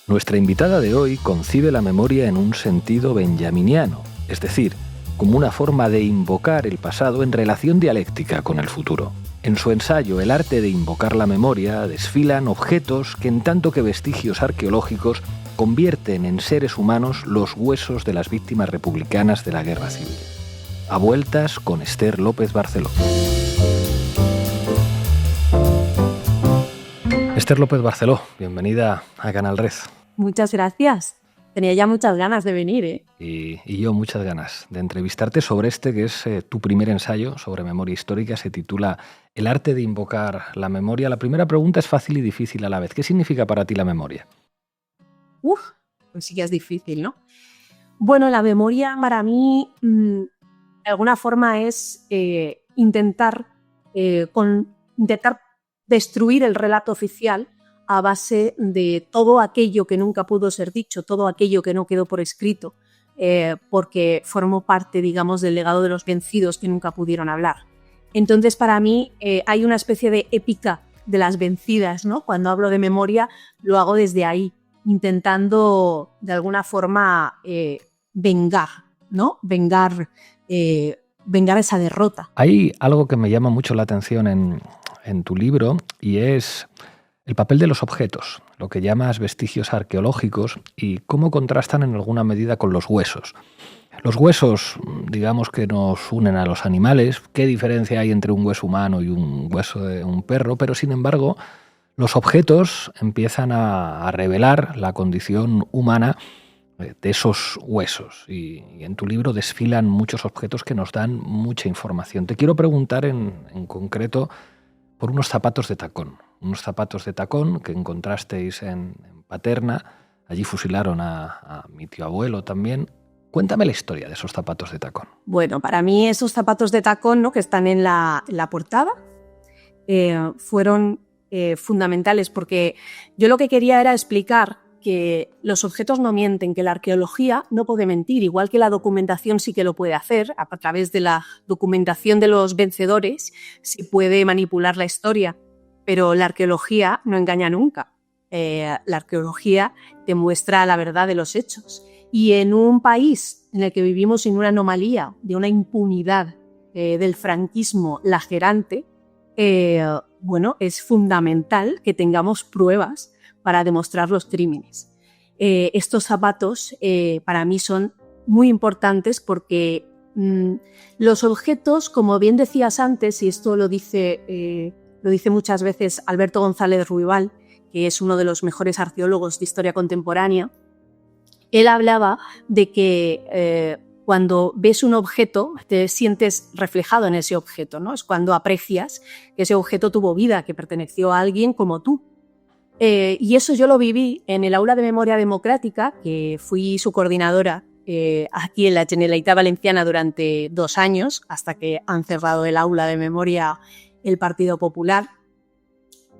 Nuestra invitada de hoy concibe la memoria en un sentido benjaminiano, es decir, como una forma de invocar el pasado en relación dialéctica con el futuro. En su ensayo El arte de invocar la memoria desfilan objetos que, en tanto que vestigios arqueológicos, convierten en seres humanos los huesos de las víctimas republicanas de la Guerra Civil. A vueltas con Esther López Barceló. Esther López Barceló, bienvenida a Canal Red. Muchas gracias. Tenía ya muchas ganas de venir, ¿eh? Y yo muchas ganas de entrevistarte sobre este que es tu primer ensayo sobre memoria histórica. Se titula El arte de invocar la memoria. La primera pregunta es fácil y difícil a la vez. ¿Qué significa para ti la memoria? Pues sí que es difícil, ¿no? Bueno, la memoria para mí, de alguna forma, es intentar destruir el relato oficial a base de todo aquello que nunca pudo ser dicho, todo aquello que no quedó por escrito, porque formó parte, digamos, del legado de los vencidos que nunca pudieron hablar. Entonces, para mí, hay una especie de épica de las vencidas, ¿no? Cuando hablo de memoria, lo hago desde ahí, intentando, de alguna forma, vengar, ¿no? Vengar esa derrota. Hay algo que me llama mucho la atención en tu libro y es el papel de los objetos, lo que llamas vestigios arqueológicos y cómo contrastan en alguna medida con los huesos. Los huesos, digamos que nos unen a los animales. ¿Qué diferencia hay entre un hueso humano y un hueso de un perro? Pero sin embargo, los objetos empiezan a revelar la condición humana de esos huesos. Y en tu libro desfilan muchos objetos que nos dan mucha información. Te quiero preguntar en concreto por unos zapatos de tacón. Unos zapatos de tacón que encontrasteis en Paterna. Allí fusilaron a mi tío abuelo también. Cuéntame la historia de esos zapatos de tacón. Bueno, para mí esos zapatos de tacón, ¿no?, que están en la portada, fueron fundamentales porque yo lo que quería era explicar que los objetos no mienten, que la arqueología no puede mentir, igual que la documentación sí que lo puede hacer. A través de la documentación de los vencedores se puede manipular la historia, pero la arqueología no engaña nunca. La arqueología te muestra la verdad de los hechos. Y en un país en el que vivimos en una anomalía de una impunidad del franquismo lacerante, bueno, es fundamental que tengamos pruebas para demostrar los crímenes. Estos zapatos para mí son muy importantes porque los objetos, como bien decías antes, y esto lo dice muchas veces Alberto González Ruibal, que es uno de los mejores arqueólogos de historia contemporánea, él hablaba de que cuando ves un objeto te sientes reflejado en ese objeto, ¿no? Es cuando aprecias que ese objeto tuvo vida, que perteneció a alguien como tú. Y eso yo lo viví en el aula de memoria democrática, que fui su coordinadora aquí en la Generalitat Valenciana durante 2 años, hasta que han cerrado el aula de memoria el Partido Popular.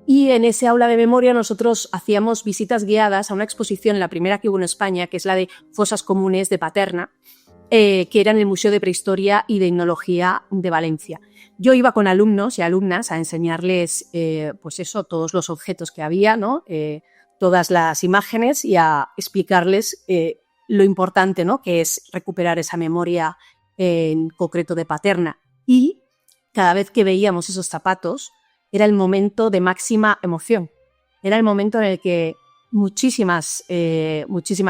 Y en ese aula de memoria nosotros hacíamos visitas guiadas a una exposición, la primera que hubo en España, que es la de Fosas Comunes de Paterna, que era en el Museo de Prehistoria y de Etnología de Valencia. Yo iba con alumnos y alumnas a enseñarles pues eso, todos los objetos que había, ¿no? Todas las imágenes, y a explicarles lo importante, ¿no?, que es recuperar esa memoria en concreto de Paterna. Y cada vez que veíamos esos zapatos era el momento de máxima emoción. Era el momento en el que muchísimas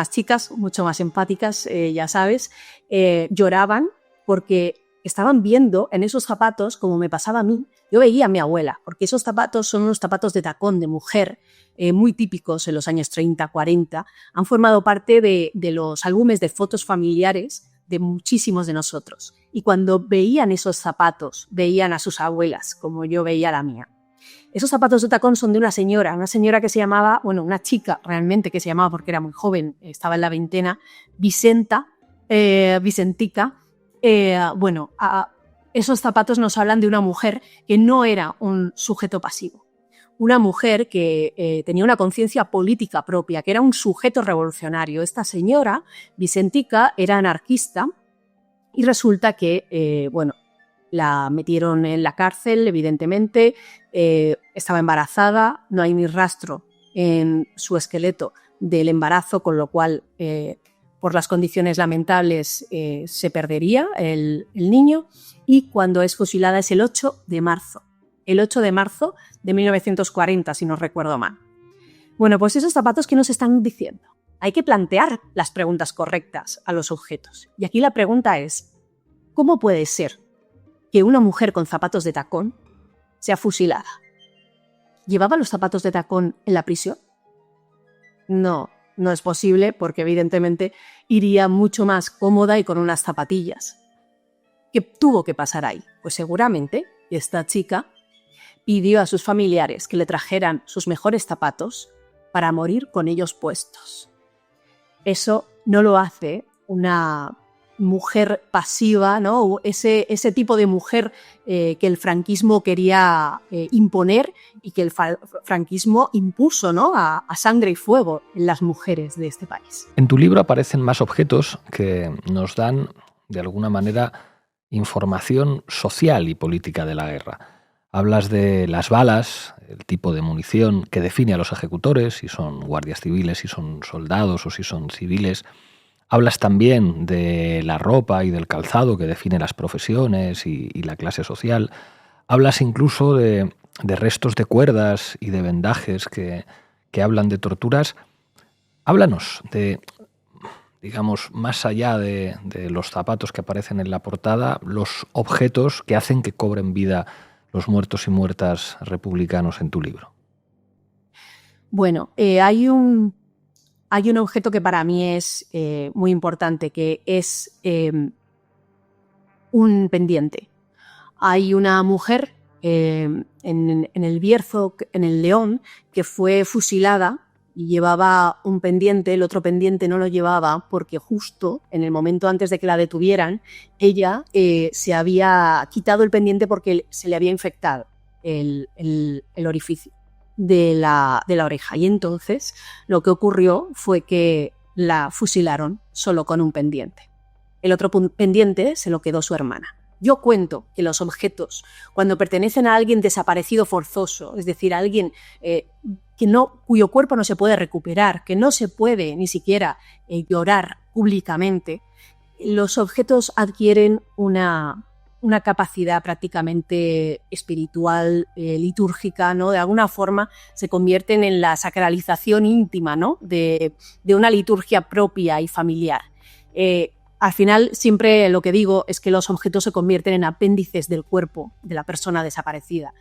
chicas, mucho más empáticas, ya sabes, lloraban porque estaban viendo en esos zapatos, como me pasaba a mí. Yo veía a mi abuela, porque esos zapatos son unos zapatos de tacón de mujer, muy típicos en los años 30, 40. Han formado parte de los álbumes de fotos familiares de muchísimos de nosotros. Y cuando veían esos zapatos, veían a sus abuelas, como yo veía a la mía. Esos zapatos de tacón son de una señora que se llamaba, bueno, una chica realmente que se llamaba, porque era muy joven, estaba en la veintena, Vicentica. Esos zapatos nos hablan de una mujer que no era un sujeto pasivo. Una mujer que tenía una conciencia política propia, que era un sujeto revolucionario. Esta señora, Vicentica, era anarquista y resulta que, la metieron en la cárcel, evidentemente, estaba embarazada, no hay ni rastro en su esqueleto del embarazo, con lo cual, por las condiciones lamentables, se perdería el niño, y cuando es fusilada es el 8 de marzo. El 8 de marzo de 1940, si no recuerdo mal. Bueno, pues esos zapatos, ¿qué nos están diciendo? Hay que plantear las preguntas correctas a los objetos. Y aquí la pregunta es, ¿cómo puede ser que una mujer con zapatos de tacón sea fusilada? ¿Llevaba los zapatos de tacón en la prisión? No, no es posible, porque evidentemente iría mucho más cómoda y con unas zapatillas. ¿Qué tuvo que pasar ahí? Pues seguramente esta chica pidió a sus familiares que le trajeran sus mejores zapatos para morir con ellos puestos. Eso no lo hace una mujer pasiva, ¿no? Ese tipo de mujer que el franquismo quería imponer y que el franquismo impuso, ¿no? a sangre y fuego en las mujeres de este país. En tu libro aparecen más objetos que nos dan, de alguna manera, información social y política de la guerra. Hablas de las balas, el tipo de munición que define a los ejecutores, si son guardias civiles, si son soldados o si son civiles. Hablas también de la ropa y del calzado que define las profesiones y la clase social. Hablas incluso de restos de cuerdas y de vendajes que hablan de torturas. Háblanos de, digamos, más allá de los zapatos que aparecen en la portada, los objetos que hacen que cobren vida los muertos y muertas republicanos en tu libro. Bueno, hay un objeto que para mí es muy importante, que es un pendiente. Hay una mujer en el Bierzo, en el León, que fue fusilada y llevaba un pendiente. El otro pendiente no lo llevaba porque justo en el momento antes de que la detuvieran, ella se había quitado el pendiente porque se le había infectado el orificio de la oreja. Y entonces lo que ocurrió fue que la fusilaron solo con un pendiente. El otro pendiente se lo quedó su hermana. Yo cuento que los objetos, cuando pertenecen a alguien desaparecido forzoso, es decir, a alguien cuyo cuerpo no se puede recuperar, que no se puede ni siquiera llorar públicamente, los objetos adquieren una capacidad prácticamente espiritual, litúrgica, ¿no? De alguna forma se convierten en la sacralización íntima, ¿no? de una liturgia propia y familiar. Al final, siempre lo que digo es que los objetos se convierten en apéndices del cuerpo de la persona desaparecida.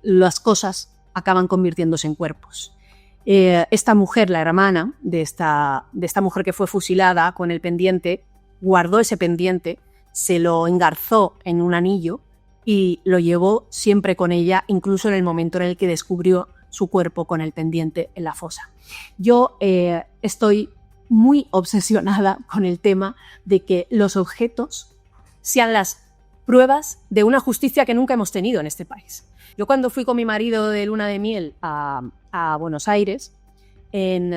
Las cosas acaban convirtiéndose en cuerpos. Esta mujer, la hermana de esta mujer que fue fusilada con el pendiente, guardó ese pendiente, se lo engarzó en un anillo y lo llevó siempre con ella, incluso en el momento en el que descubrió su cuerpo con el pendiente en la fosa. Yo estoy muy obsesionada con el tema de que los objetos sean las pruebas de una justicia que nunca hemos tenido en este país. Yo cuando fui con mi marido de luna de miel a Buenos Aires,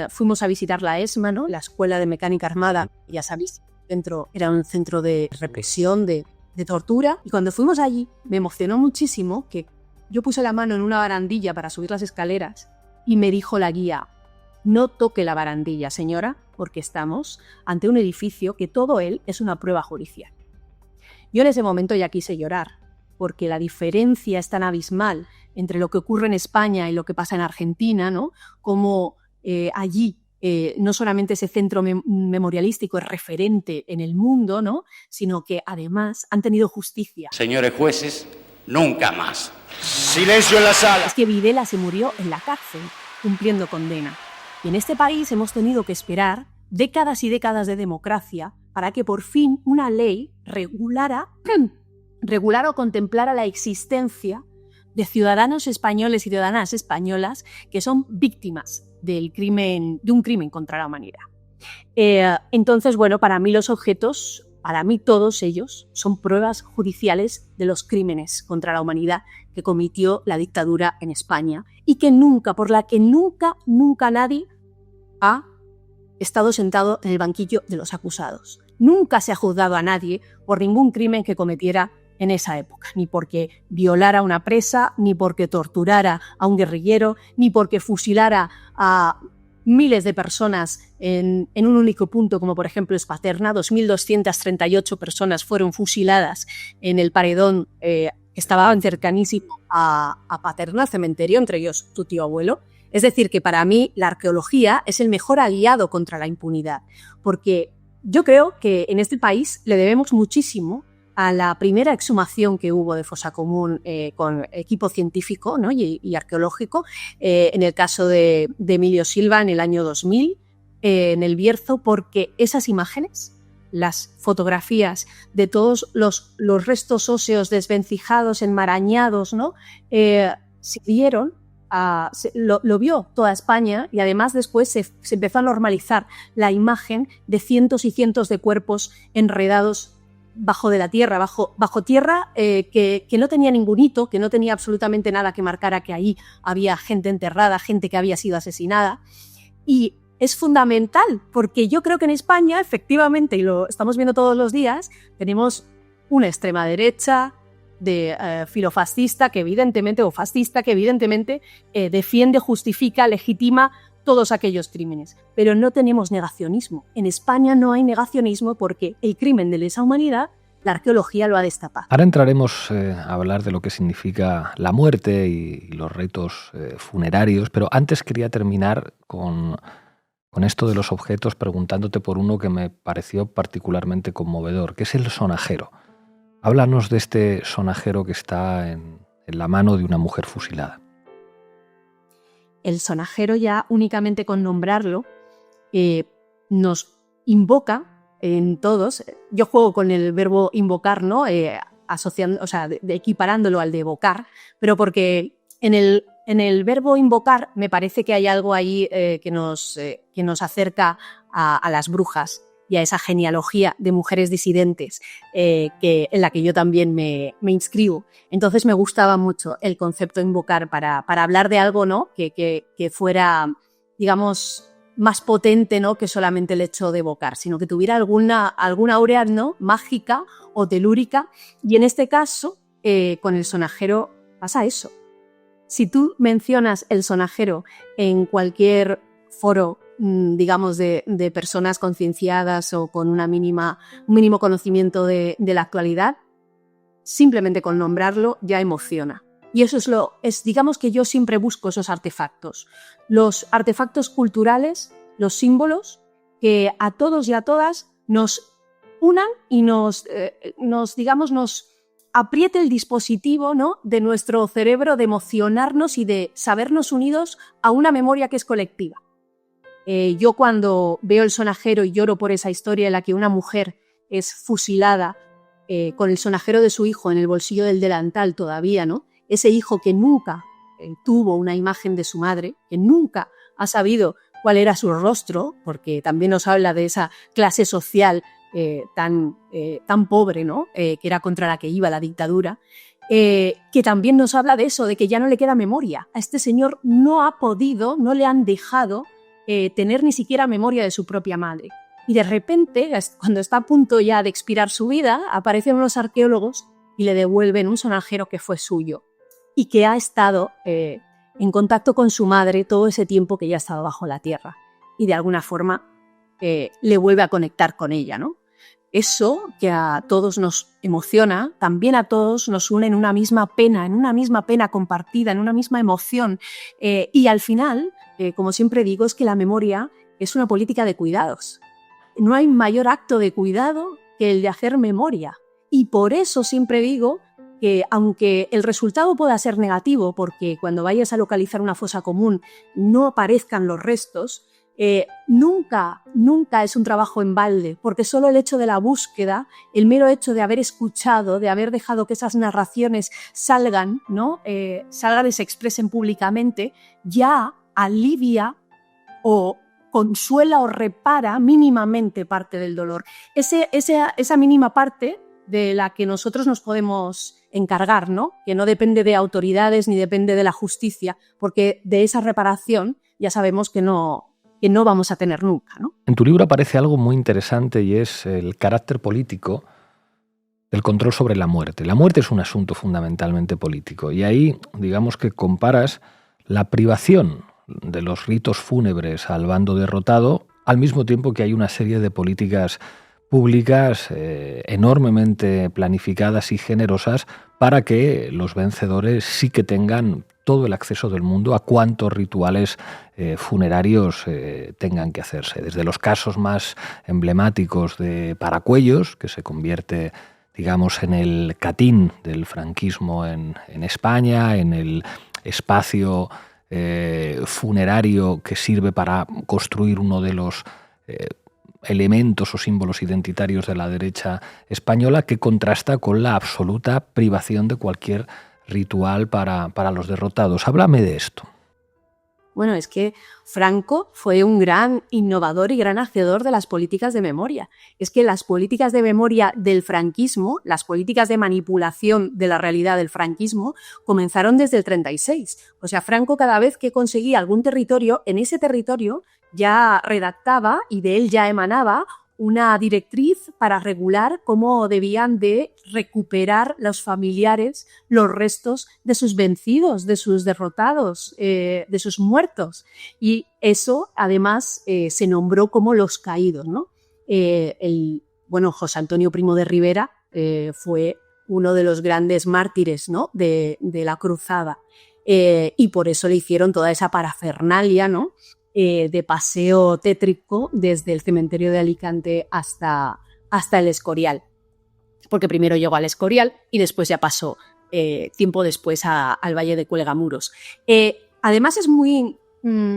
fuimos a visitar la ESMA, ¿no? La Escuela de Mecánica Armada, ya sabéis, era un centro de represión, de tortura, y cuando fuimos allí me emocionó muchísimo que yo puse la mano en una barandilla para subir las escaleras y me dijo la guía: no toque la barandilla, señora, porque estamos ante un edificio que todo él es una prueba judicial. Yo en ese momento ya quise llorar, porque la diferencia es tan abismal entre lo que ocurre en España y lo que pasa en Argentina, ¿no? Como allí no solamente ese centro memorialístico es referente en el mundo, ¿no? Sino que además han tenido justicia. Señores jueces, nunca más. Silencio en la sala. Es que Videla se murió en la cárcel, cumpliendo condena. Y en este país hemos tenido que esperar décadas y décadas de democracia para que por fin una ley regulara o contemplara la existencia de ciudadanos españoles y ciudadanas españolas que son víctimas de un crimen contra la humanidad. Entonces, bueno, para mí los objetos, para mí todos ellos, son pruebas judiciales de los crímenes contra la humanidad que cometió la dictadura en España y por la que nunca nadie ha estado sentado en el banquillo de los acusados. Nunca se ha juzgado a nadie por ningún crimen que cometiera en esa época, ni porque violara a una presa, ni porque torturara a un guerrillero, ni porque fusilara a miles de personas en un único punto, como por ejemplo es Paterna. 2.238 personas fueron fusiladas en el paredón que estaba cercanísimo a Paterna, al cementerio, entre ellos tu tío abuelo. Es decir, que para mí la arqueología es el mejor aliado contra la impunidad, porque yo creo que en este país le debemos muchísimo a la primera exhumación que hubo de fosa común con equipo científico, ¿no? y arqueológico, en el caso de Emilio Silva en el año 2000, en el Bierzo, porque esas imágenes, las fotografías de todos los restos óseos desvencijados, enmarañados, ¿no? Sirvieron, lo vio toda España, y además después se empezó a normalizar la imagen de cientos y cientos de cuerpos enredados bajo de la tierra, bajo tierra, que no tenía ningún hito, que no tenía absolutamente nada que marcara que ahí había gente enterrada, gente que había sido asesinada. Y es fundamental, porque yo creo que en España, efectivamente, y lo estamos viendo todos los días, tenemos una extrema derecha de filofascista que evidentemente, o fascista, que evidentemente defiende, justifica, legitima todos aquellos crímenes. Pero no tenemos negacionismo. En España no hay negacionismo porque el crimen de lesa humanidad, la arqueología lo ha destapado. Ahora entraremos a hablar de lo que significa la muerte y los ritos funerarios, pero antes quería terminar con esto de los objetos preguntándote por uno que me pareció particularmente conmovedor, que es el sonajero. Háblanos de este sonajero que está en la mano de una mujer fusilada. El sonajero, ya únicamente con nombrarlo, nos invoca en todos. Yo juego con el verbo invocar, ¿no? Asociando, o sea, equiparándolo al de evocar, pero porque en el verbo invocar me parece que hay algo ahí que nos acerca a las brujas y a esa genealogía de mujeres disidentes en la que yo también me inscribo. Entonces me gustaba mucho el concepto invocar para hablar de algo, ¿no? que fuera, digamos, más potente, ¿no? que solamente el hecho de evocar, sino que tuviera alguna aurea, ¿no? mágica o telúrica. Y en este caso, con el sonajero pasa eso. Si tú mencionas el sonajero en cualquier foro, digamos, de personas concienciadas o con un mínimo conocimiento de la actualidad, simplemente con nombrarlo ya emociona. Y eso digamos que yo siempre busco esos artefactos. Los artefactos culturales, los símbolos, que a todos y a todas nos unan y nos apriete el dispositivo, ¿no? de nuestro cerebro de emocionarnos y de sabernos unidos a una memoria que es colectiva. Yo cuando veo el sonajero y lloro por esa historia en la que una mujer es fusilada con el sonajero de su hijo en el bolsillo del delantal todavía, ¿no? Ese hijo que nunca tuvo una imagen de su madre, que nunca ha sabido cuál era su rostro, porque también nos habla de esa clase social tan pobre, ¿no? Que era contra la que iba la dictadura, que también nos habla de eso, de que ya no le queda memoria. A este señor no le han dejado tener ni siquiera memoria de su propia madre. Y de repente, cuando está a punto ya de expirar su vida, aparecen unos arqueólogos y le devuelven un sonajero que fue suyo y que ha estado en contacto con su madre todo ese tiempo que ya ha estado bajo la tierra. Y de alguna forma le vuelve a conectar con ella, ¿no? Eso que a todos nos emociona, también a todos nos une en una misma pena compartida, en una misma emoción. Y al final, como siempre digo, es que la memoria es una política de cuidados. No hay mayor acto de cuidado que el de hacer memoria. Y por eso siempre digo que aunque el resultado pueda ser negativo, porque cuando vayas a localizar una fosa común no aparezcan los restos, nunca es un trabajo en balde, porque solo el hecho de la búsqueda, el mero hecho de haber escuchado, de haber dejado que esas narraciones salgan, ¿no? Salgan y se expresen públicamente, ya alivia o consuela o repara mínimamente parte del dolor. Esa mínima parte de la que nosotros nos podemos encargar, ¿no? Que no depende de autoridades ni depende de la justicia, porque de esa reparación ya sabemos que no vamos a tener nunca, ¿no? En tu libro aparece algo muy interesante y es el carácter político del control sobre la muerte. La muerte es un asunto fundamentalmente político y ahí digamos que comparas la privación de los ritos fúnebres al bando derrotado, al mismo tiempo que hay una serie de políticas públicas enormemente planificadas y generosas para que los vencedores sí que tengan todo el acceso del mundo a cuantos rituales funerarios tengan que hacerse. Desde los casos más emblemáticos de Paracuellos, que se convierte, digamos, en el Catín del franquismo en España, en el espacio funerario que sirve para construir uno de los elementos o símbolos identitarios de la derecha española, que contrasta con la absoluta privación de cualquier ritual para los derrotados. Háblame de esto. Bueno, es que Franco fue un gran innovador y gran hacedor de las políticas de memoria. Es que las políticas de memoria del franquismo, las políticas de manipulación de la realidad del franquismo, comenzaron desde el 36. O sea, Franco, cada vez que conseguía algún territorio, en ese territorio ya redactaba y de él ya emanaba una directriz para regular cómo debían de recuperar los familiares los restos de sus vencidos, de sus derrotados, de sus muertos. Y eso, además, se nombró como los caídos, ¿no? José Antonio Primo de Rivera fue uno de los grandes mártires, ¿no?, de la cruzada. Y por eso le hicieron toda esa parafernalia, ¿no?, de paseo tétrico desde el cementerio de Alicante hasta el Escorial. Porque primero llegó al Escorial y después ya pasó tiempo después al Valle de Cuelgamuros. Además es muy...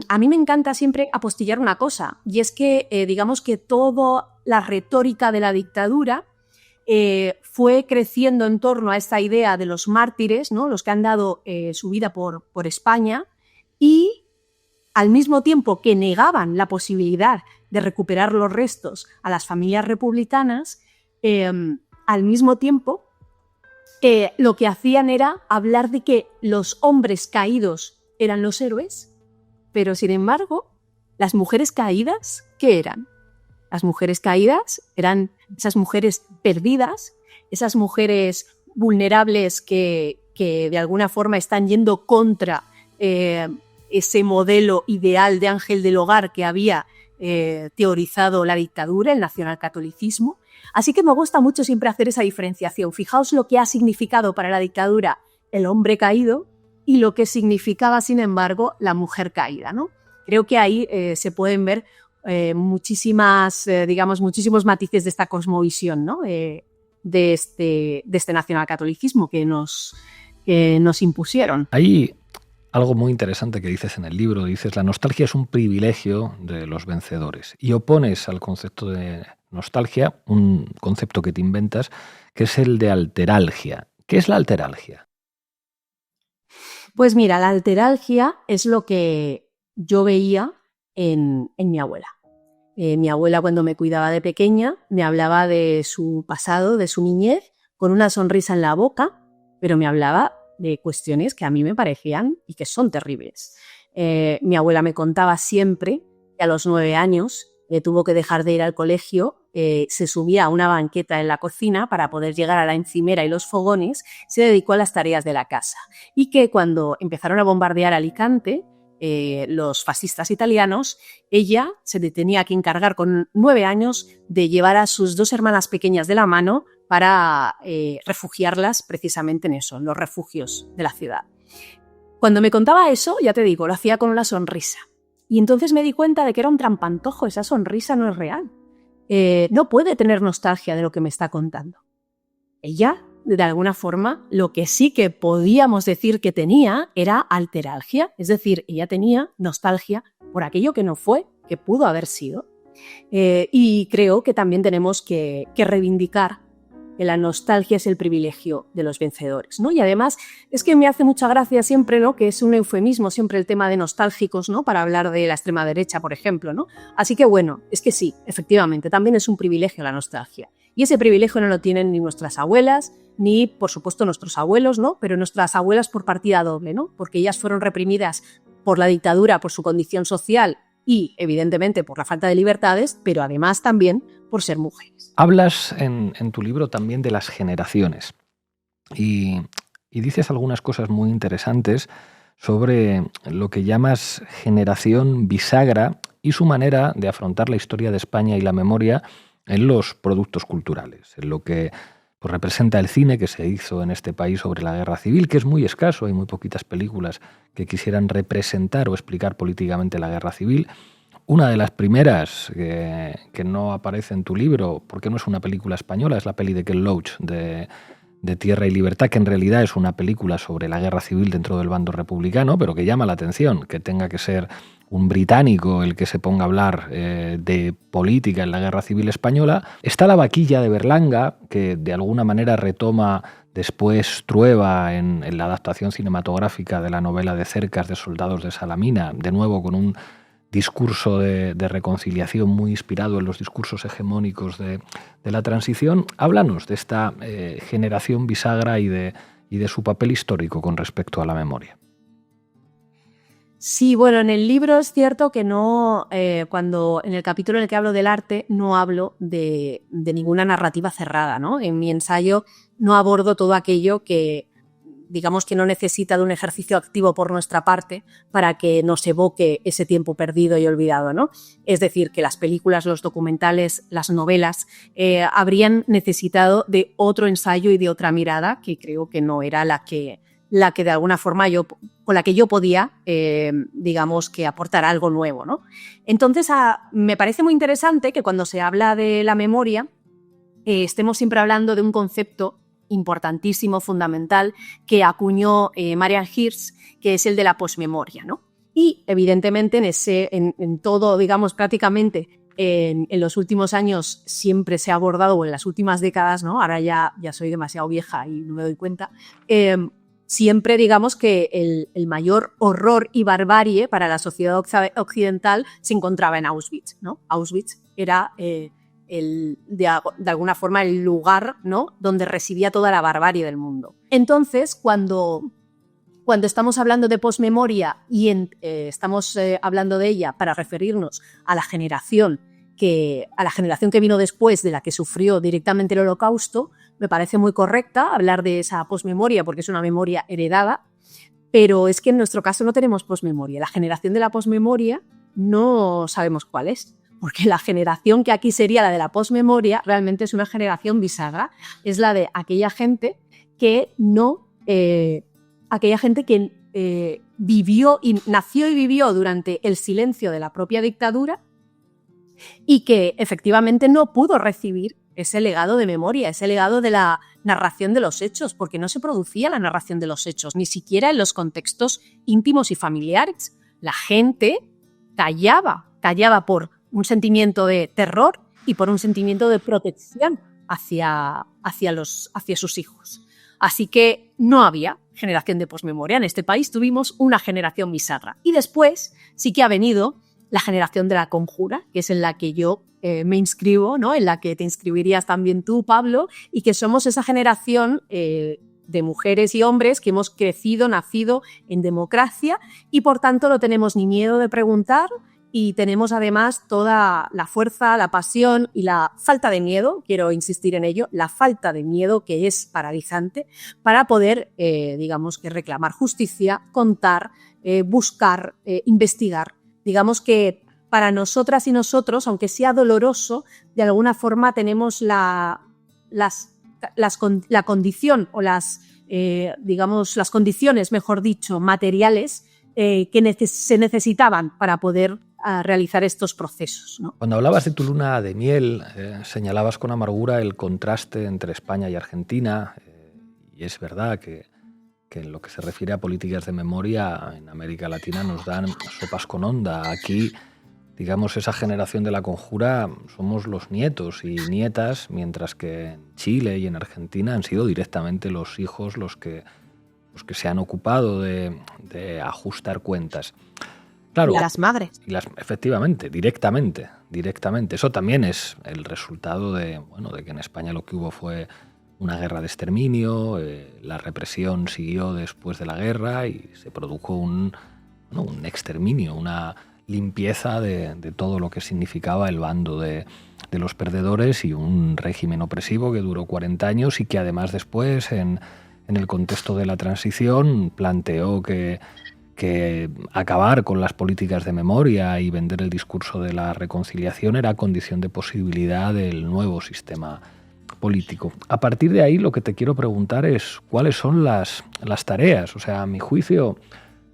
a mí me encanta siempre apostillar una cosa, y es que digamos que toda la retórica de la dictadura fue creciendo en torno a esta idea de los mártires, ¿no?, los que han dado su vida por España, y al mismo tiempo que negaban la posibilidad de recuperar los restos a las familias republicanas, al mismo tiempo lo que hacían era hablar de que los hombres caídos eran los héroes, pero sin embargo, las mujeres caídas, ¿qué eran? Las mujeres caídas eran esas mujeres perdidas, esas mujeres vulnerables que de alguna forma están yendo contra ese modelo ideal de ángel del hogar que había teorizado la dictadura, el nacionalcatolicismo. Así que me gusta mucho siempre hacer esa diferenciación. Fijaos lo que ha significado para la dictadura el hombre caído y lo que significaba, sin embargo, la mujer caída, ¿no? Creo que ahí se pueden ver muchísimos matices de esta cosmovisión, ¿no?, de este nacionalcatolicismo que nos impusieron. Hay algo muy interesante que dices en el libro. Dices: la nostalgia es un privilegio de los vencedores, y opones al concepto de nostalgia un concepto que te inventas, que es el de alteralgia. ¿Qué es la alteralgia? Pues mira, la alteralgia es lo que yo veía en mi abuela. Mi abuela, cuando me cuidaba de pequeña, me hablaba de su pasado, de su niñez, con una sonrisa en la boca, pero me hablaba de cuestiones que a mí me parecían y que son terribles. Mi abuela me contaba siempre que a los 9 años tuvo que dejar de ir al colegio, se subía a una banqueta en la cocina para poder llegar a la encimera y los fogones, se dedicó a las tareas de la casa, y que cuando empezaron a bombardear Alicante, los fascistas italianos, ella se tenía que encargar con 9 años de llevar a sus 2 hermanas pequeñas de la mano para refugiarlas precisamente en eso, en los refugios de la ciudad. Cuando me contaba eso, ya te digo, lo hacía con una sonrisa. Y entonces me di cuenta de que era un trampantojo, esa sonrisa no es real. No puede tener nostalgia de lo que me está contando. Ella, de alguna forma, lo que sí que podíamos decir que tenía era alteralgia, es decir, ella tenía nostalgia por aquello que no fue, que pudo haber sido. Y creo que también tenemos que reivindicar que la nostalgia es el privilegio de los vencedores, ¿no? Y además es que me hace mucha gracia siempre, ¿no?, que es un eufemismo siempre el tema de nostálgicos, ¿no?, para hablar de la extrema derecha, por ejemplo, ¿no? Así que bueno, es que sí, efectivamente, también es un privilegio la nostalgia. Y ese privilegio no lo tienen ni nuestras abuelas, ni, por supuesto, nuestros abuelos, ¿no?, pero nuestras abuelas por partida doble, ¿no?, porque ellas fueron reprimidas por la dictadura, por su condición social y, evidentemente, por la falta de libertades, pero además también por ser mujeres. Hablas en tu libro también de las generaciones y dices algunas cosas muy interesantes sobre lo que llamas generación bisagra y su manera de afrontar la historia de España y la memoria en los productos culturales, en lo que pues, representa el cine que se hizo en este país sobre la guerra civil, que es muy escaso, hay muy poquitas películas que quisieran representar o explicar políticamente la guerra civil. Una de las primeras que no aparece en tu libro, porque no es una película española, es la peli de Ken Loach, de Tierra y Libertad, que en realidad es una película sobre la guerra civil dentro del bando republicano, pero que llama la atención que tenga que ser un británico el que se ponga a hablar de política en la guerra civil española. Está La vaquilla de Berlanga, que de alguna manera retoma después Trueba en la adaptación cinematográfica de la novela de Cercas de Soldados de Salamina, de nuevo con un discurso de reconciliación muy inspirado en los discursos hegemónicos de la transición. Háblanos de esta generación bisagra y de su papel histórico con respecto a la memoria. Sí, bueno, en el libro es cierto que no, cuando en el capítulo en el que hablo del arte no hablo de ninguna narrativa cerrada, ¿no? En mi ensayo no abordo todo aquello que, digamos, que no necesita de un ejercicio activo por nuestra parte para que nos evoque ese tiempo perdido y olvidado, ¿no? Es decir, que las películas, los documentales, las novelas habrían necesitado de otro ensayo y de otra mirada que creo que no era la que de alguna forma con la que yo podía, digamos, que aportar algo nuevo, ¿no? Entonces, me parece muy interesante que cuando se habla de la memoria estemos siempre hablando de un concepto importantísimo, fundamental, que acuñó Marian Hirst, que es el de la posmemoria, ¿no? Y, evidentemente, en todo, digamos, prácticamente en los últimos años siempre se ha abordado, o en las últimas décadas, ¿no? Ahora ya soy demasiado vieja y no me doy cuenta, siempre digamos que el mayor horror y barbarie para la sociedad occidental se encontraba en Auschwitz, ¿no? Auschwitz era de alguna forma el lugar, ¿no?, donde residía toda la barbarie del mundo. Entonces, cuando estamos hablando de posmemoria y estamos hablando de ella para referirnos a la generación que vino después, de la que sufrió directamente el Holocausto, me parece muy correcta hablar de esa posmemoria porque es una memoria heredada, pero es que en nuestro caso no tenemos posmemoria. La generación de la posmemoria no sabemos cuál es, porque la generación que aquí sería la de la posmemoria realmente es una generación bisagra, es la de aquella gente que nació y vivió durante el silencio de la propia dictadura y que efectivamente no pudo recibir ese legado de memoria, ese legado de la narración de los hechos, porque no se producía la narración de los hechos, ni siquiera en los contextos íntimos y familiares. La gente callaba por un sentimiento de terror y por un sentimiento de protección hacia sus hijos. Así que no había generación de posmemoria. En este país tuvimos una generación bisagra. Y después sí que ha venido la generación de la conjura, que es en la que yo me inscribo, ¿no?, en la que te inscribirías también tú, Pablo, y que somos esa generación de mujeres y hombres que hemos nacido en democracia y por tanto no tenemos ni miedo de preguntar y tenemos además toda la fuerza, la pasión y la falta de miedo, quiero insistir en ello, la falta de miedo que es paralizante para poder, digamos, que reclamar justicia, contar, buscar, investigar. Digamos que para nosotras y nosotros, aunque sea doloroso, de alguna forma tenemos la condición o las condiciones, mejor dicho, materiales que se necesitaban para poder realizar estos procesos, ¿no? Cuando hablabas de tu luna de miel, señalabas con amargura el contraste entre España y Argentina, y es verdad que en lo que se refiere a políticas de memoria, en América Latina nos dan sopas con onda. Aquí, digamos, esa generación de la conjura somos los nietos y nietas, mientras que en Chile y en Argentina han sido directamente los hijos los que se han ocupado de ajustar cuentas. Claro, y las madres. Efectivamente, directamente. Eso también es el resultado de que en España lo que hubo fue una guerra de exterminio, la represión siguió después de la guerra y se produjo un exterminio, una limpieza de todo lo que significaba el bando de los perdedores y un régimen opresivo que duró 40 años y que además después, en el contexto de la transición, planteó que que acabar con las políticas de memoria y vender el discurso de la reconciliación era condición de posibilidad del nuevo sistema político. A partir de ahí, lo que te quiero preguntar es cuáles son las tareas. O sea, a mi juicio,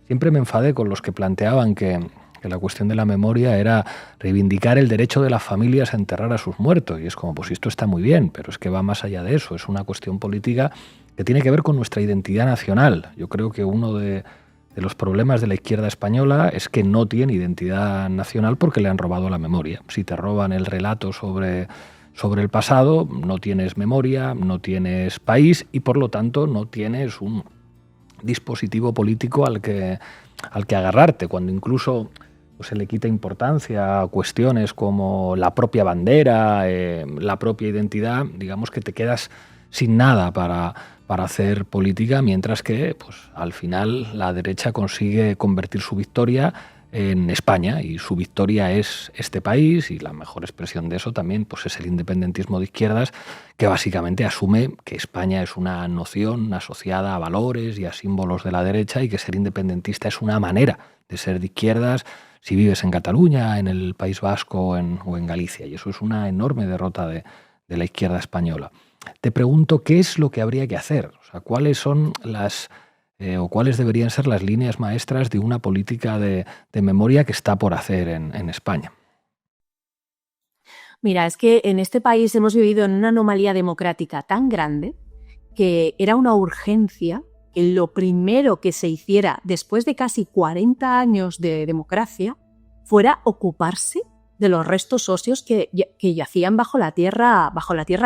siempre me enfadé con los que planteaban que la cuestión de la memoria era reivindicar el derecho de las familias a enterrar a sus muertos. Y es como, pues esto está muy bien, pero es que va más allá de eso. Es una cuestión política que tiene que ver con nuestra identidad nacional. Yo creo que uno de los problemas de la izquierda española es que no tiene identidad nacional porque le han robado la memoria. Si te roban el relato sobre el pasado, no tienes memoria, no tienes país y por lo tanto no tienes un dispositivo político al que agarrarte, cuando incluso se le quita importancia a cuestiones como la propia bandera, la propia identidad. Digamos que te quedas sin nada para hacer política, mientras que pues, al final la derecha consigue convertir su victoria en España, y su victoria es este país, y la mejor expresión de eso también pues, es el independentismo de izquierdas, que básicamente asume que España es una noción asociada a valores y a símbolos de la derecha, y que ser independentista es una manera de ser de izquierdas si vives en Cataluña, en el País Vasco o en Galicia, y eso es una enorme derrota de la izquierda española. Te pregunto, ¿qué es lo que habría que hacer? O sea, ¿cuáles son o cuáles deberían ser las líneas maestras de una política de memoria que está por hacer en España? Mira, es que en este país hemos vivido en una anomalía democrática tan grande que era una urgencia que lo primero que se hiciera después de casi 40 años de democracia fuera ocuparse de los restos óseos que yacían bajo la tierra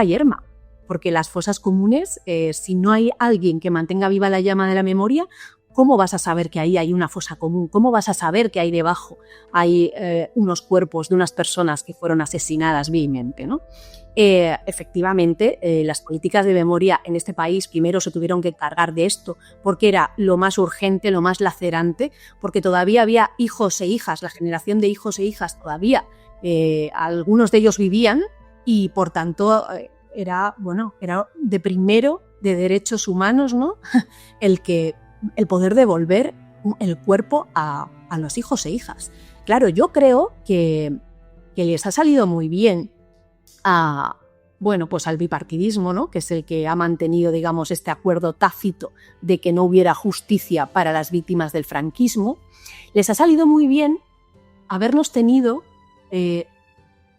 yerma. Porque las fosas comunes, si no hay alguien que mantenga viva la llama de la memoria, ¿cómo vas a saber que ahí hay una fosa común? ¿Cómo vas a saber que ahí debajo hay unos cuerpos de unas personas que fueron asesinadas vilmente, ¿no? Efectivamente, las políticas de memoria en este país primero se tuvieron que encargar de esto porque era lo más urgente, lo más lacerante, porque todavía había hijos e hijas, la generación de hijos e hijas todavía, algunos de ellos vivían y por tanto era de primero de derechos humanos, ¿no? el poder devolver el cuerpo a los hijos e hijas. Claro, yo creo que les ha salido muy bien al bipartidismo, ¿no? Que es el que ha mantenido, digamos, este acuerdo tácito de que no hubiera justicia para las víctimas del franquismo. Les ha salido muy bien habernos tenido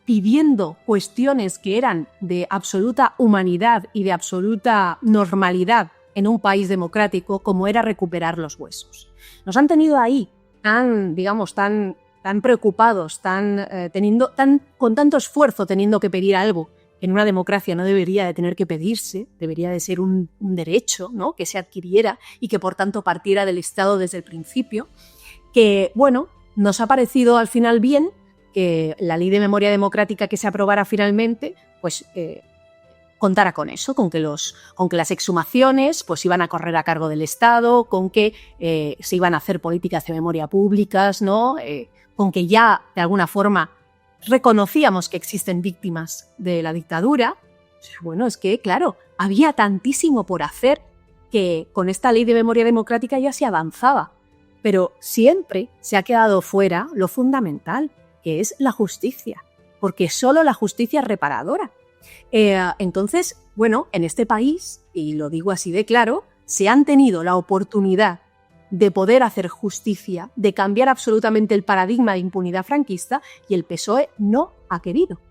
pidiendo cuestiones que eran de absoluta humanidad y de absoluta normalidad en un país democrático, como era recuperar los huesos. Nos han tenido ahí tan preocupados, con tanto esfuerzo teniendo que pedir algo que en una democracia no debería de tener que pedirse, debería de ser un derecho, ¿no? Que se adquiriera y que por tanto partiera del Estado desde el principio, que nos ha parecido al final bien que la ley de memoria democrática que se aprobara finalmente, pues contara con eso, con que las exhumaciones pues iban a correr a cargo del Estado, con que se iban a hacer políticas de memoria públicas, ¿no? Con que ya de alguna forma reconocíamos que existen víctimas de la dictadura. Es que, claro, había tantísimo por hacer que con esta ley de memoria democrática ya se avanzaba, pero siempre se ha quedado fuera lo fundamental, que es la justicia, porque solo la justicia es reparadora. Entonces, en este país, y lo digo así de claro, se han tenido la oportunidad de poder hacer justicia, de cambiar absolutamente el paradigma de impunidad franquista, y el PSOE no ha querido.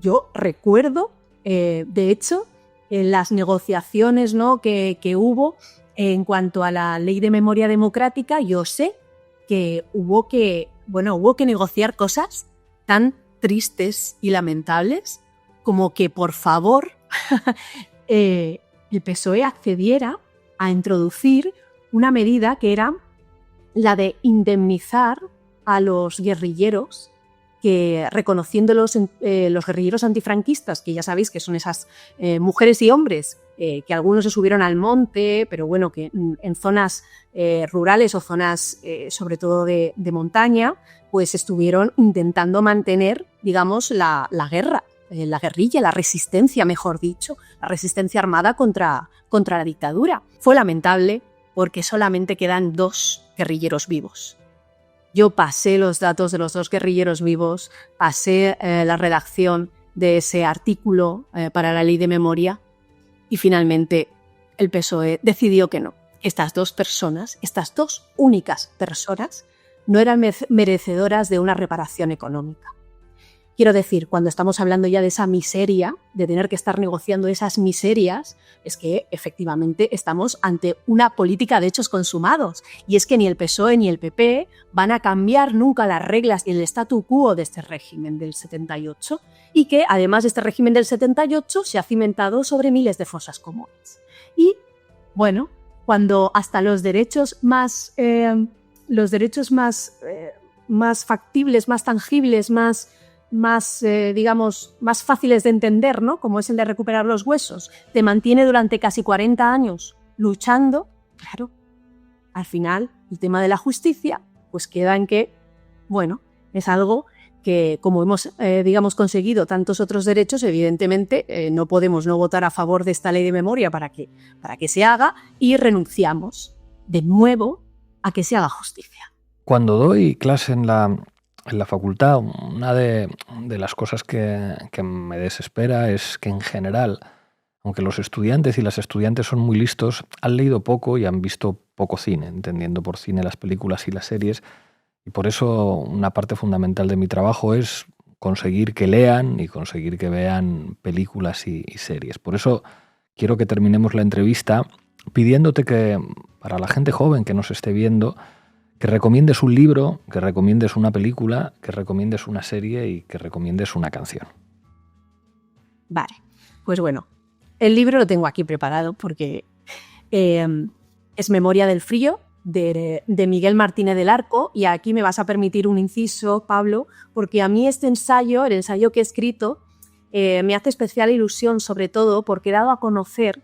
Yo recuerdo, de hecho, en las negociaciones, ¿no? que hubo en cuanto a la ley de memoria democrática, yo sé que hubo que negociar cosas tan tristes y lamentables como que, por favor, el PSOE accediera a introducir una medida que era la de indemnizar a los guerrilleros, que reconociéndolos los guerrilleros antifranquistas, que ya sabéis que son esas mujeres y hombres que algunos se subieron al monte, pero que en zonas rurales o zonas sobre todo de montaña, pues estuvieron intentando mantener, digamos, la guerra, la guerrilla, la resistencia, mejor dicho, la resistencia armada contra la dictadura. Fue lamentable porque solamente quedan 2 guerrilleros vivos. Yo pasé los datos de los 2 guerrilleros vivos, pasé la redacción de ese artículo para la ley de memoria y finalmente el PSOE decidió que no. Estas 2 personas, estas 2 únicas personas, no eran merecedoras de una reparación económica. Quiero decir, cuando estamos hablando ya de esa miseria, de tener que estar negociando esas miserias, es que efectivamente estamos ante una política de hechos consumados. Y es que ni el PSOE ni el PP van a cambiar nunca las reglas y el statu quo de este régimen del 78, y que además este régimen del 78 se ha cimentado sobre miles de fosas comunes. Y bueno, cuando hasta los derechos más factibles, más tangibles, más fáciles de entender, ¿no? Como es el de recuperar los huesos, te mantiene durante casi 40 años luchando, claro, al final el tema de la justicia pues queda en que, bueno, es algo que como hemos, conseguido tantos otros derechos, evidentemente no podemos no votar a favor de esta ley de memoria para que se haga y renunciamos de nuevo a que se haga justicia. Cuando doy clase en la facultad, una de las cosas que me desespera es que en general, aunque los estudiantes y las estudiantes son muy listos, han leído poco y han visto poco cine, entendiendo por cine las películas y las series, y por eso una parte fundamental de mi trabajo es conseguir que lean y conseguir que vean películas y series. Por eso quiero que terminemos la entrevista pidiéndote que, para la gente joven que nos esté viendo, que recomiendes un libro, que recomiendes una película, que recomiendes una serie y que recomiendes una canción. Vale, pues bueno, el libro lo tengo aquí preparado porque es Memoria del frío, de Miguel Martínez del Arco, y aquí me vas a permitir un inciso, Pablo, porque a mí este ensayo, el ensayo que he escrito, me hace especial ilusión, sobre todo porque he dado a conocer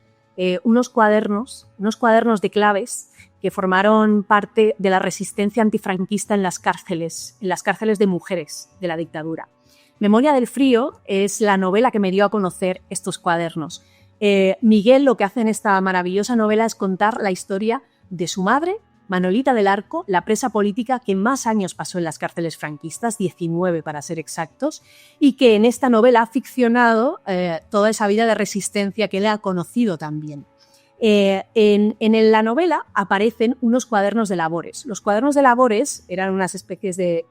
unos cuadernos de claves que formaron parte de la resistencia antifranquista en las cárceles de mujeres de la dictadura. Memoria del frío es la novela que me dio a conocer estos cuadernos. Miguel lo que hace en esta maravillosa novela es contar la historia de su madre, Manolita del Arco, la presa política que más años pasó en las cárceles franquistas, 19 para ser exactos, y que en esta novela ha ficcionado toda esa vida de resistencia que él ha conocido también. En la novela aparecen unos cuadernos de labores. Los cuadernos de labores eran unas especies de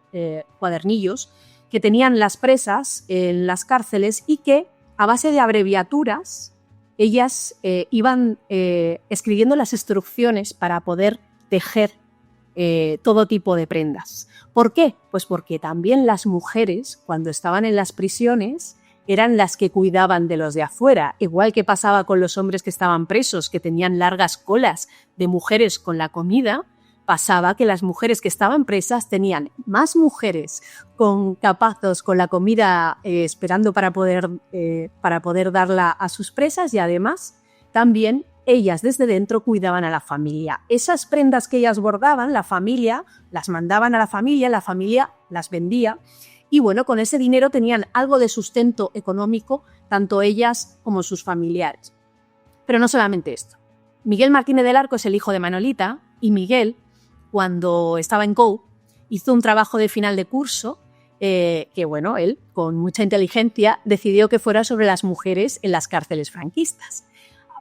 cuadernillos que tenían las presas en las cárceles y que, a base de abreviaturas, ellas iban escribiendo las instrucciones para poder tejer todo tipo de prendas. ¿Por qué? Pues porque también las mujeres, cuando estaban en las prisiones, eran las que cuidaban de los de afuera, igual que pasaba con los hombres que estaban presos, que tenían largas colas de mujeres con la comida. Pasaba que las mujeres que estaban presas tenían más mujeres con capazos, con la comida esperando para poder darla a sus presas, y además también ellas desde dentro cuidaban a la familia. Esas prendas que ellas bordaban, la familia las mandaban a la familia las vendía, y bueno, con ese dinero tenían algo de sustento económico, tanto ellas como sus familiares. Pero no solamente esto. Miguel Martínez del Arco es el hijo de Manolita, y Miguel, cuando estaba en COU, hizo un trabajo de final de curso que, bueno, él, con mucha inteligencia, decidió que fuera sobre las mujeres en las cárceles franquistas,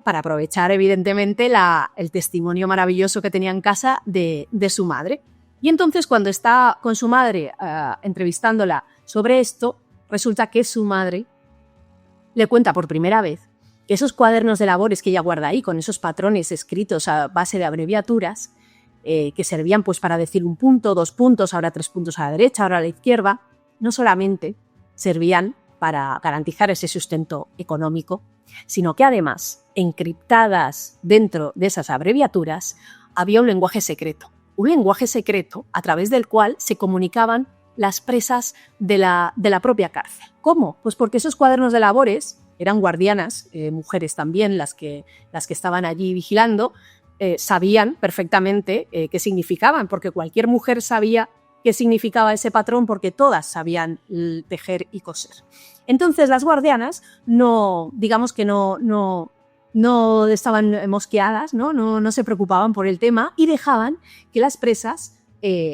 para aprovechar, evidentemente, el testimonio maravilloso que tenía en casa de su madre. Y entonces, cuando está con su madre entrevistándola sobre esto, resulta que su madre le cuenta por primera vez que esos cuadernos de labores que ella guarda ahí, con esos patrones escritos a base de abreviaturas, que servían pues para decir 1 punto, 2 puntos, ahora 3 puntos a la derecha, ahora a la izquierda, no solamente servían para garantizar ese sustento económico, sino que además, encriptadas dentro de esas abreviaturas, había un lenguaje secreto a través del cual se comunicaban las presas de la propia cárcel. ¿Cómo? Pues porque esos cuadernos de labores eran guardianas, mujeres también, las que estaban allí vigilando, sabían perfectamente qué significaban, porque cualquier mujer sabía qué significaba ese patrón, porque todas sabían tejer y coser. Entonces las guardianas no no estaban mosqueadas, no se preocupaban por el tema y dejaban que las presas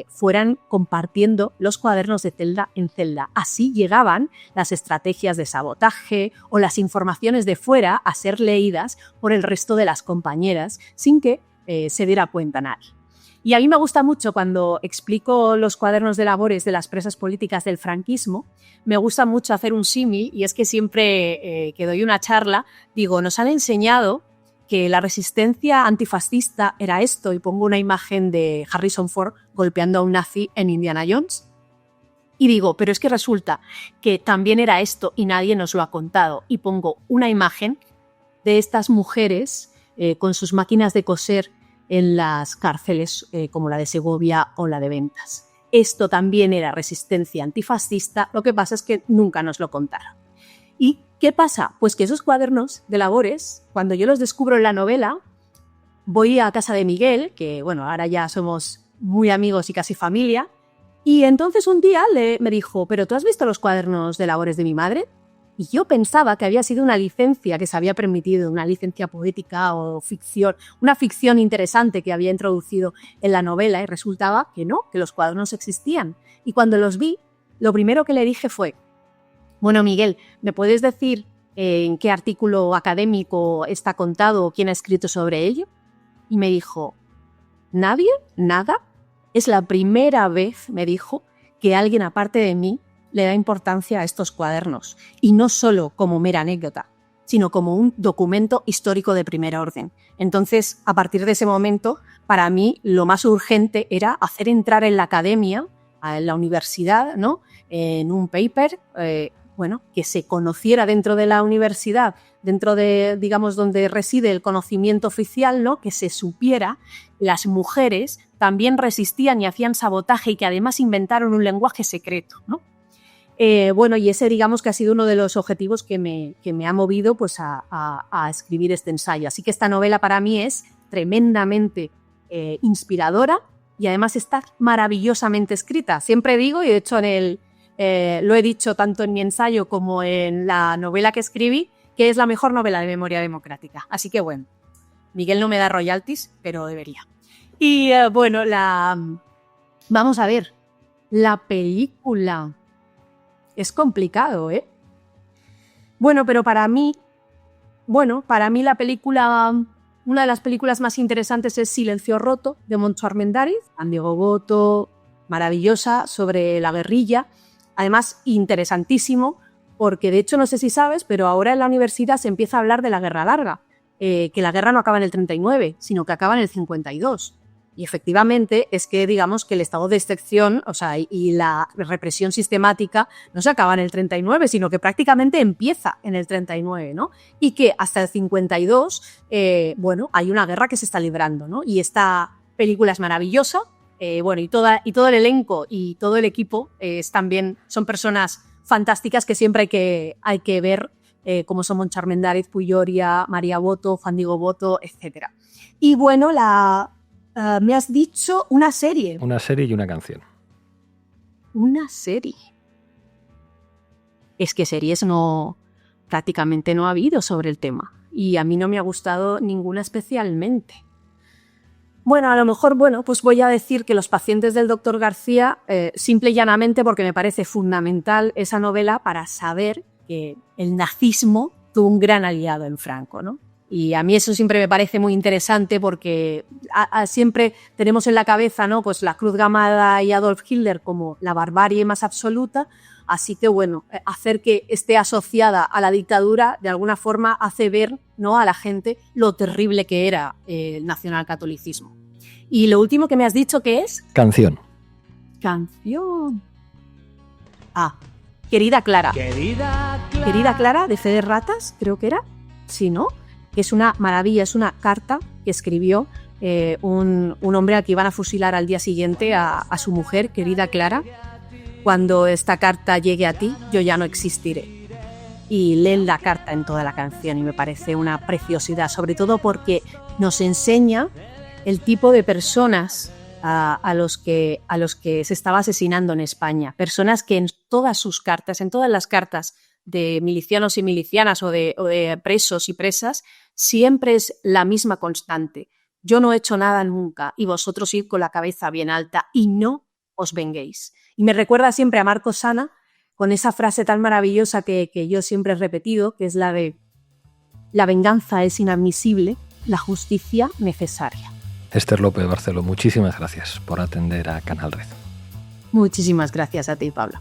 fueran compartiendo los cuadernos de celda en celda. Así llegaban las estrategias de sabotaje o las informaciones de fuera a ser leídas por el resto de las compañeras sin que se diera cuenta nadie. Y a mí me gusta mucho cuando explico los cuadernos de labores de las presas políticas del franquismo, me gusta mucho hacer un símil, y es que siempre que doy una charla digo, nos han enseñado que la resistencia antifascista era esto, y pongo una imagen de Harrison Ford golpeando a un nazi en Indiana Jones. Y digo, pero es que resulta que también era esto y nadie nos lo ha contado. Y pongo una imagen de estas mujeres con sus máquinas de coser en las cárceles como la de Segovia o la de Ventas. Esto también era resistencia antifascista, lo que pasa es que nunca nos lo contaron. ¿Y qué pasa? Pues que esos cuadernos de labores, cuando yo los descubro en la novela, voy a casa de Miguel, que bueno, ahora ya somos muy amigos y casi familia, y entonces un día me dijo, ¿pero tú has visto los cuadernos de labores de mi madre? Y yo pensaba que había sido una licencia que se había permitido, una licencia poética o ficción, una ficción interesante que había introducido en la novela, y resultaba que no, que los cuadernos existían. Y cuando los vi, lo primero que le dije fue, bueno, Miguel, ¿me puedes decir en qué artículo académico está contado o quién ha escrito sobre ello? Y me dijo, ¿nadie? ¿Nada? Es la primera vez, me dijo, que alguien aparte de mí le da importancia a estos cuadernos. Y no solo como mera anécdota, sino como un documento histórico de primer orden. Entonces, a partir de ese momento, para mí lo más urgente era hacer entrar en la academia, en la universidad, ¿no?, en un paper, que se conociera dentro de la universidad, dentro de, digamos, donde reside el conocimiento oficial, ¿no?, que se supiera las mujeres también resistían y hacían sabotaje y que además inventaron un lenguaje secreto, ¿no? Y ese, digamos, que ha sido uno de los objetivos que me ha movido pues, a escribir este ensayo. Así que esta novela para mí es tremendamente inspiradora y además está maravillosamente escrita. Siempre digo, y de hecho lo he dicho tanto en mi ensayo como en la novela que escribí, que es la mejor novela de memoria democrática. Así que bueno, Miguel no me da royalties, pero debería. Y vamos a ver, la película... Es complicado, ¿eh? Pero para mí la película, una de las películas más interesantes es Silencio roto, de Moncho Armendáriz, Juan Diego Botto, maravillosa, sobre la guerrilla. Además, interesantísimo, porque de hecho no sé si sabes, pero ahora en la universidad se empieza a hablar de la Guerra Larga, que la guerra no acaba en el 39, sino que acaba en el 52. Y efectivamente es que, digamos, que el estado de excepción, y la represión sistemática no se acaba en el 39, sino que prácticamente empieza en el 39, ¿no? Y que hasta el 52, hay una guerra que se está librando, ¿no? Y esta película es maravillosa, y todo el elenco y todo el equipo son personas fantásticas que siempre hay que ver, como son Moncho Armendáriz, Puyoria, María Botto, Juan Diego Botto, etc. Y bueno, me has dicho una serie. Una serie y una canción. Una serie. Es que series prácticamente no ha habido sobre el tema. Y a mí no me ha gustado ninguna especialmente. A lo mejor, pues voy a decir que Los pacientes del Dr. García, simple y llanamente porque me parece fundamental esa novela para saber que el nazismo tuvo un gran aliado en Franco, ¿no? Y a mí eso siempre me parece muy interesante porque siempre tenemos en la cabeza, ¿no?, pues la Cruz Gamada y Adolf Hitler como la barbarie más absoluta, así que hacer que esté asociada a la dictadura de alguna forma hace ver, ¿no?, a la gente lo terrible que era el nacionalcatolicismo. Y lo último que me has dicho, ¿qué es? Canción. Canción. Querida Clara. Querida Clara, de Fe de Ratas, creo que era. Sí, ¿no? Que es una maravilla, es una carta que escribió un hombre al que iban a fusilar al día siguiente a su mujer, querida Clara. Cuando esta carta llegue a ti, yo ya no existiré. Y leen la carta en toda la canción y me parece una preciosidad, sobre todo porque nos enseña el tipo de personas a los que se estaba asesinando en España. Personas que en todas sus cartas, en todas las cartas de milicianos y milicianas o de presos y presas, siempre es la misma constante. Yo no he hecho nada nunca y vosotros id con la cabeza bien alta y no os venguéis. Y me recuerda siempre a Marcos Sana con esa frase tan maravillosa que yo siempre he repetido, que es la de: la venganza es inadmisible, la justicia necesaria. Esther López Barceló, muchísimas gracias por atender a Canal Red. Muchísimas gracias a ti, Pablo.